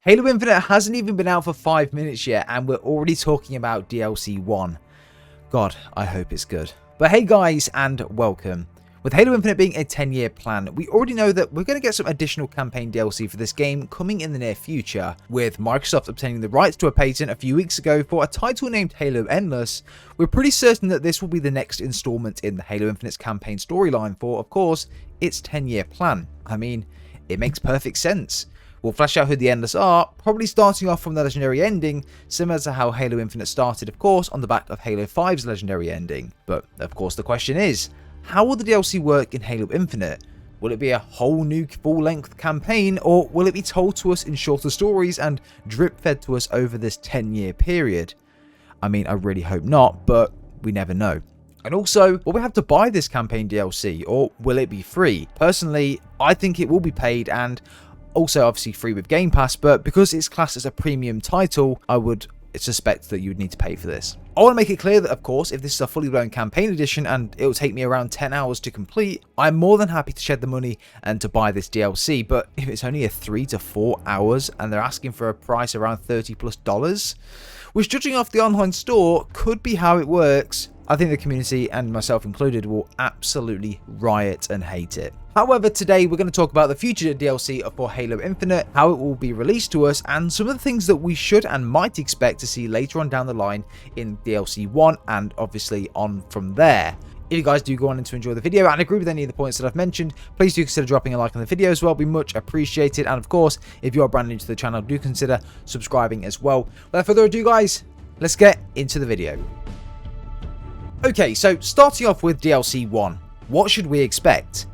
Halo Infinite hasn't even been out for 5 minutes yet, and we're already talking about DLC 1. God, I hope it's good. But hey guys, and welcome. With Halo Infinite being a 10-year plan, we already know that we're going to get some additional campaign DLC for this game coming in the near future. With Microsoft obtaining the rights to a patent a few weeks ago for a title named Halo Endless, we're pretty certain that this will be the next installment in the Halo Infinite's campaign storyline for, of course, its 10-year plan. I mean, it makes perfect sense. We'll flesh out who the Endless are, probably starting off from the legendary ending, similar to how Halo Infinite started, of course, on the back of Halo 5's legendary ending. But, of course, the question is, how will the DLC work in Halo Infinite? Will it be a whole new full-length campaign, or will it be told to us in shorter stories and drip-fed to us over this 10-year period? I mean, I really hope not, but we never know. And also, will we have to buy this campaign DLC, or will it be free? Personally, I think it will be paid, and also obviously free with Game Pass, but because it's classed as a premium title, I would suspect that you would need to pay for this. I want to make it clear that, of course, if this is a fully blown campaign edition and it will take me around 10 hours to complete, I'm more than happy to shed the money and to buy this DLC. But if it's only a 3 to 4 hours and they're asking for a price around $30+, which, judging off the online store, could be how it works, I think the community, and myself included, will absolutely riot and hate it. However, today we're going to talk about the future DLC for Halo Infinite, how it will be released to us, and some of the things that we should and might expect to see later on down the line in DLC 1, and obviously on from there. If you guys do go on to enjoy the video and agree with any of the points that I've mentioned, please do consider dropping a like on the video as well. It'd be much appreciated. And of course, if you're brand new to the channel, do consider subscribing as well. Without further ado, guys, let's get into the video. Okay, so starting off with DLC 1, what should we expect?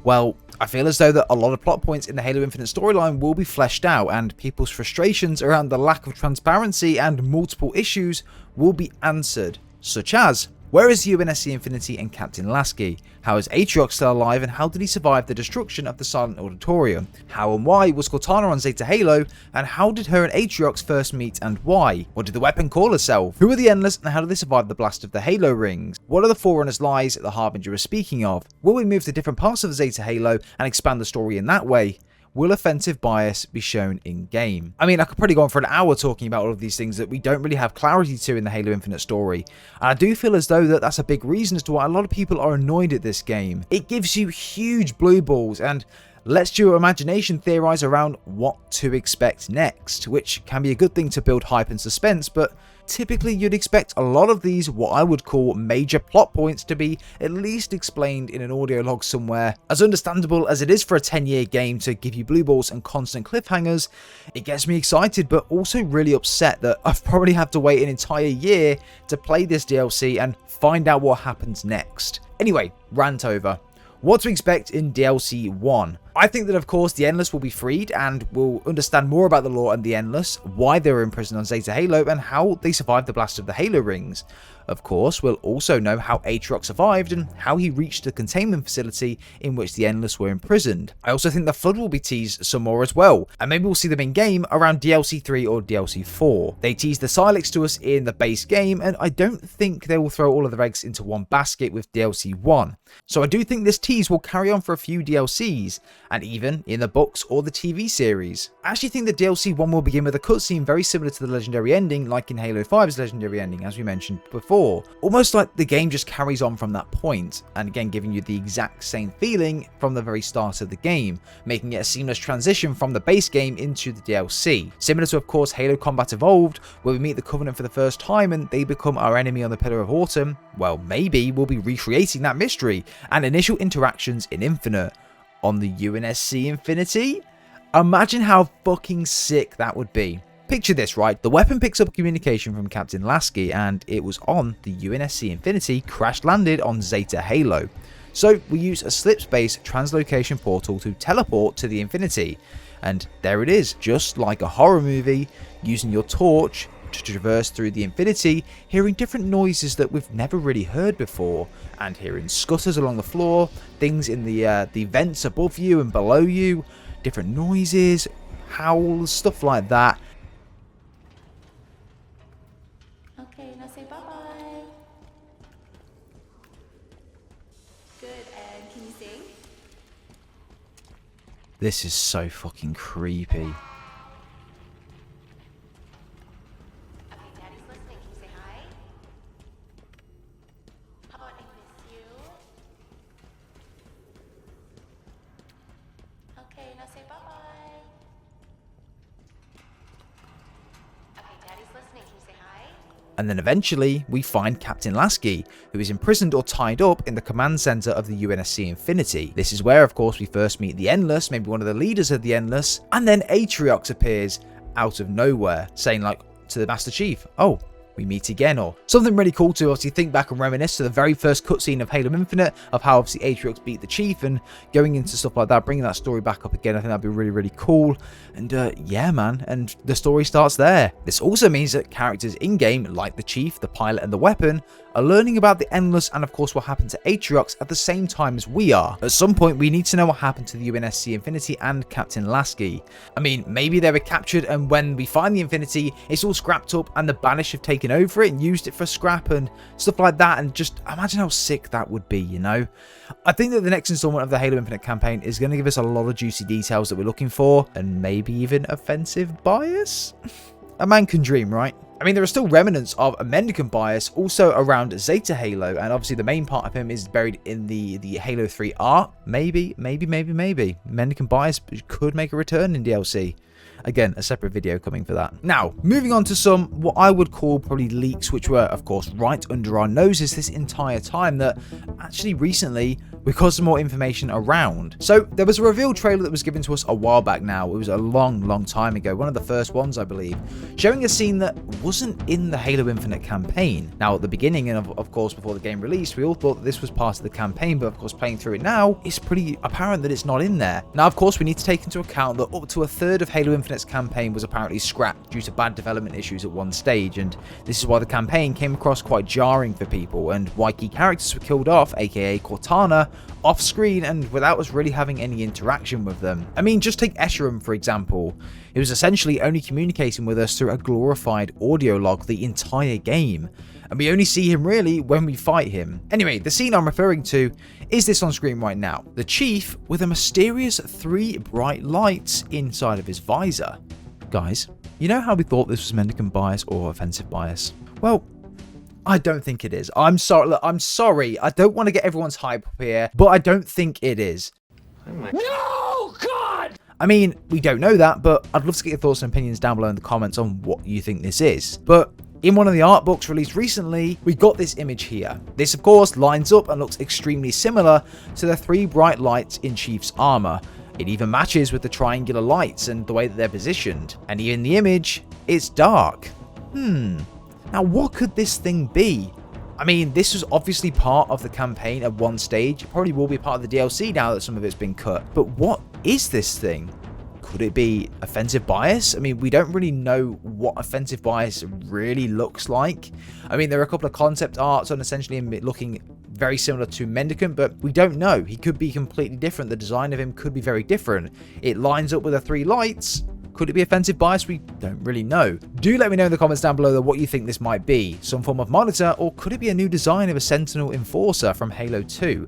Well, I feel as though that a lot of plot points in the Halo Infinite storyline will be fleshed out, and people's frustrations around the lack of transparency and multiple issues will be answered, such as, where is UNSC Infinity and Captain Lasky? How is Atriox still alive, and how did he survive the destruction of the Silent Auditorium? How and why was Cortana on Zeta Halo, and how did her and Atriox first meet and why? What did the weapon call herself? Who are the Endless, and how did they survive the blast of the Halo rings? What are the Forerunners' lies that the Harbinger is speaking of? Will we move to different parts of the Zeta Halo and expand the story in that way? Will offensive bias be shown in-game? I mean, I could probably go on for an hour talking about all of these things that we don't really have clarity to in the Halo Infinite story. And I do feel as though that's a big reason as to why a lot of people are annoyed at this game. It gives you huge blue balls and lets your imagination theorize around what to expect next, which can be a good thing to build hype and suspense, but typically you'd expect a lot of these, what I would call major plot points, to be at least explained in an audio log somewhere. As understandable as it is for a 10-year game to give you blue balls and constant cliffhangers, it gets me excited but also really upset that I've probably have to wait an entire year to play this DLC and find out what happens next. Anyway, rant over. What to expect in DLC 1. I think that, of course, the Endless will be freed and we'll understand more about the lore and the Endless, why they were imprisoned on Zeta Halo, and how they survived the blast of the Halo rings. Of course, we'll also know how Atriox survived and how he reached the containment facility in which the Endless were imprisoned. I also think the Flood will be teased some more as well, and maybe we'll see them in game around DLC 3 or DLC 4. They teased the Silex to us in the base game, and I don't think they will throw all of their eggs into one basket with DLC 1. So I do think this tease will carry on for a few DLCs, and even in the books or the TV series. I actually think that DLC 1 will begin with a cutscene very similar to the legendary ending, like in Halo 5's legendary ending, as we mentioned before. Almost like the game just carries on from that point, and again giving you the exact same feeling from the very start of the game, making it a seamless transition from the base game into the DLC. Similar to, of course, Halo Combat Evolved, where we meet the Covenant for the first time and they become our enemy on the Pillar of Autumn. Well, maybe we'll be recreating that mystery and initial interactions in Infinite. On the UNSC Infinity? Imagine how fucking sick that would be. Picture this, right? The weapon picks up communication from Captain Lasky, and it was on the UNSC Infinity crash landed on Zeta Halo. So we use a slipspace translocation portal to teleport to the Infinity. And there it is, just like a horror movie, using your torch to traverse through the Infinity, hearing different noises that we've never really heard before, and hearing scutters along the floor, things in the vents above you and below you, different noises, howls, stuff like that. Okay, now say bye-bye. Good, and can you sing? This is so fucking creepy. And then eventually we find Captain Lasky, who is imprisoned or tied up in the command center of the UNSC Infinity. This is where, of course, we first meet the Endless, maybe one of the leaders of the Endless, and then Atriox appears out of nowhere, saying like to the Master Chief, "Oh, we meet again," or something really cool to obviously think back and reminisce to the very first cutscene of Halo Infinite, of how obviously Atriox beat the Chief, and going into stuff like that, bringing that story back up again. I think that'd be really, really cool. And yeah, man, and the story starts there. This also means that characters in-game, like the Chief, the pilot, and the weapon, are learning about the Endless and of course what happened to Atriox at the same time as we are. At some point, we need to know what happened to the UNSC Infinity and Captain Lasky. I mean, maybe they were captured, and when we find the Infinity, it's all scrapped up and the Banished have taken over it and used it for scrap and stuff like that, and just imagine how sick that would be, you know? I think that the next installment of the Halo Infinite campaign is going to give us a lot of juicy details that we're looking for, and maybe even offensive bias? A man can dream, right? I mean, there are still remnants of a Mendicant bias also around Zeta Halo, and obviously the main part of him is buried in the Halo 3 art. Maybe. Mendicant bias could make a return in DLC. Again, a separate video coming for that. Now, moving on to some, what I would call probably leaks, which were, of course, right under our noses this entire time, that actually recently we got some more information around. So, there was a reveal trailer that was given to us a while back now. It was a long time ago, one of the first ones, I believe, showing a scene that wasn't in the Halo Infinite campaign. Now, at the beginning, and of course, before the game released, we all thought that this was part of the campaign, but of course, playing through it now, it's pretty apparent that it's not in there. Now, of course, we need to take into account that up to a third of Halo Infinite's campaign was apparently scrapped due to bad development issues at one stage, and this is why the campaign came across quite jarring for people, and why key characters were killed off, aka Cortana, off screen and without us really having any interaction with them. I mean, just take Escharum for example. It was essentially only communicating with us through a glorified audio log the entire game, and we only see him really when we fight him. Anyway, the scene I'm referring to is this on screen right now. The Chief with a mysterious 3 bright lights inside of his visor. Guys, you know how we thought this was Mendicant bias or offensive bias? Well, I don't think it is. I'm sorry. Look, I'm sorry. I don't want to get everyone's hype up here, but I don't think it is. No, God! I mean, we don't know that, but I'd love to get your thoughts and opinions down below in the comments on what you think this is. But in one of the art books released recently, we got this image here. This, of course, lines up and looks extremely similar to the 3 bright lights in Chief's armor. It even matches with the triangular lights and the way that they're positioned. And even the image, it's dark. Now, what could this thing be? I mean, this was obviously part of the campaign at one stage. It probably will be part of the DLC now that some of it's been cut. But what is this thing? Could it be offensive bias? I mean, we don't really know what offensive bias really looks like. I mean, there are a couple of concept arts on essentially him looking very similar to Mendicant, but we don't know. He could be completely different. The design of him could be very different. It lines up with the 3 lights. Could it be offensive bias? We don't really know. Do let me know in the comments down below what you think this might be. Some form of monitor, or could it be a new design of a Sentinel Enforcer from Halo 2?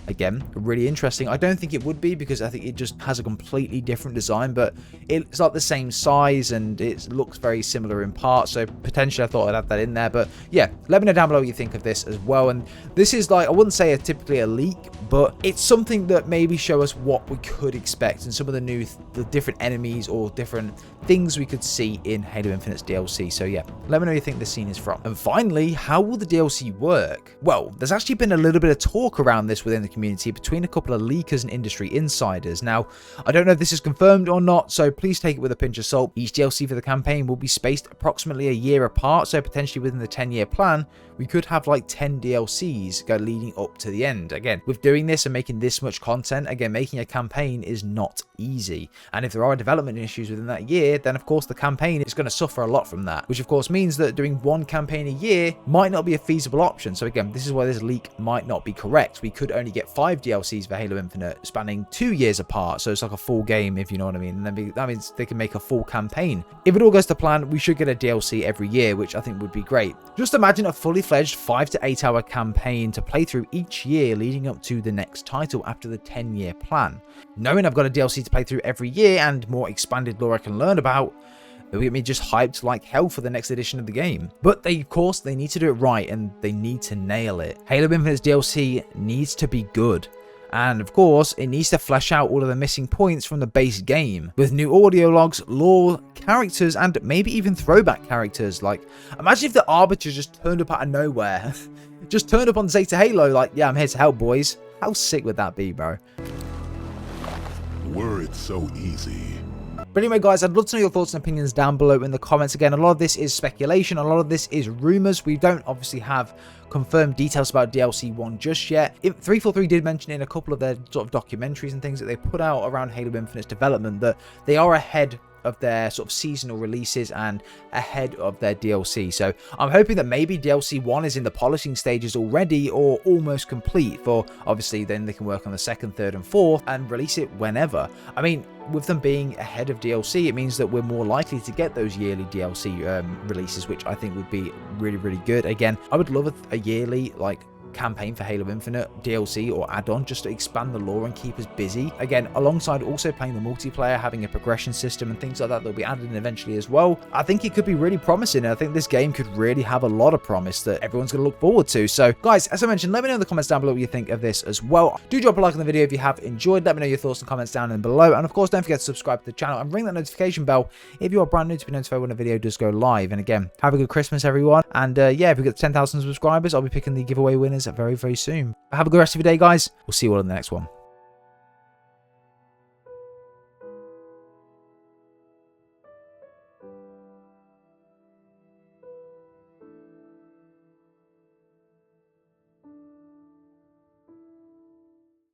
Again, really interesting. I don't think it would be, because I think it just has a completely different design, but it's like the same size and it looks very similar in parts, so potentially I thought I'd add that in there. But yeah, let me know down below what you think of this as well. And this is like, I wouldn't say typically a leak, but it's something that maybe show us what we could expect and some of the different enemies or different things we could see in Halo Infinite's DLC. So yeah, let me know what you think this scene is from. And finally, how will the DLC work? Well, there's actually been a little bit of talk around this within the community between a couple of leakers and industry insiders. Now, I don't know if this is confirmed or not, so please take it with a pinch of salt. Each DLC for the campaign will be spaced approximately a year apart, so potentially within the 10-year plan, we could have like 10 DLCs go leading up to the end. Again, with doing this and making this much content, again, making a campaign is not easy. And if there are development issues within that year, then of course the campaign is going to suffer a lot from that, which of course means that doing one campaign a year might not be a feasible option. So again, this is why this leak might not be correct. We could only get 5 DLCs for Halo Infinite spanning 2 years apart. So it's like a full game, if you know what I mean. And then that means they can make a full campaign. If it all goes to plan, we should get a DLC every year, which I think would be great. Just imagine a fully fledged 5 to 8 hour campaign to play through each year leading up to the next title after the 10-year plan. Knowing I've got a DLC to play through every year and more expanded lore I can learn about, it'll get me just hyped like hell for the next edition of the game. But of course, they need to do it right and they need to nail it. Halo Infinite's DLC needs to be good. And of course, it needs to flesh out all of the missing points from the base game, with new audio logs, lore, characters, and maybe even throwback characters. Like, imagine if the Arbiter just turned up out of nowhere. Just turned up on Zeta Halo like, yeah, I'm here to help, boys. How sick would that be, bro? Were it so easy. But anyway, guys, I'd love to know your thoughts and opinions down below in the comments. Again, a lot of this is speculation. A lot of this is rumors. We don't obviously have confirmed details about DLC 1 just yet. 343 did mention in a couple of their sort of documentaries and things that they put out around Halo Infinite's development that they are ahead of their sort of seasonal releases and ahead of their DLC. So I'm hoping that maybe DLC 1 is in the polishing stages already or almost complete, for obviously then they can work on the 2nd, 3rd and 4th and release it whenever. I mean, with them being ahead of DLC, it means that we're more likely to get those yearly DLC releases, which I think would be really, really good. Again, I would love a yearly, like, campaign for Halo Infinite, DLC or add-on, just to expand the lore and keep us busy. Again, alongside also playing the multiplayer, having a progression system and things like that will be added in eventually as well. I think it could be really promising. I think this game could really have a lot of promise that everyone's going to look forward to. So guys, as I mentioned, let me know in the comments down below what you think of this as well. Do drop a like on the video if you have enjoyed. Let me know your thoughts and comments down below. And of course, don't forget to subscribe to the channel and ring that notification bell if you are brand new to be notified when a video does go live. And again, have a good Christmas, everyone. And yeah, if we get 10,000 subscribers, I'll be picking the giveaway winners very, very soon. Have a good rest of your day, guys. We'll see you all in the next one.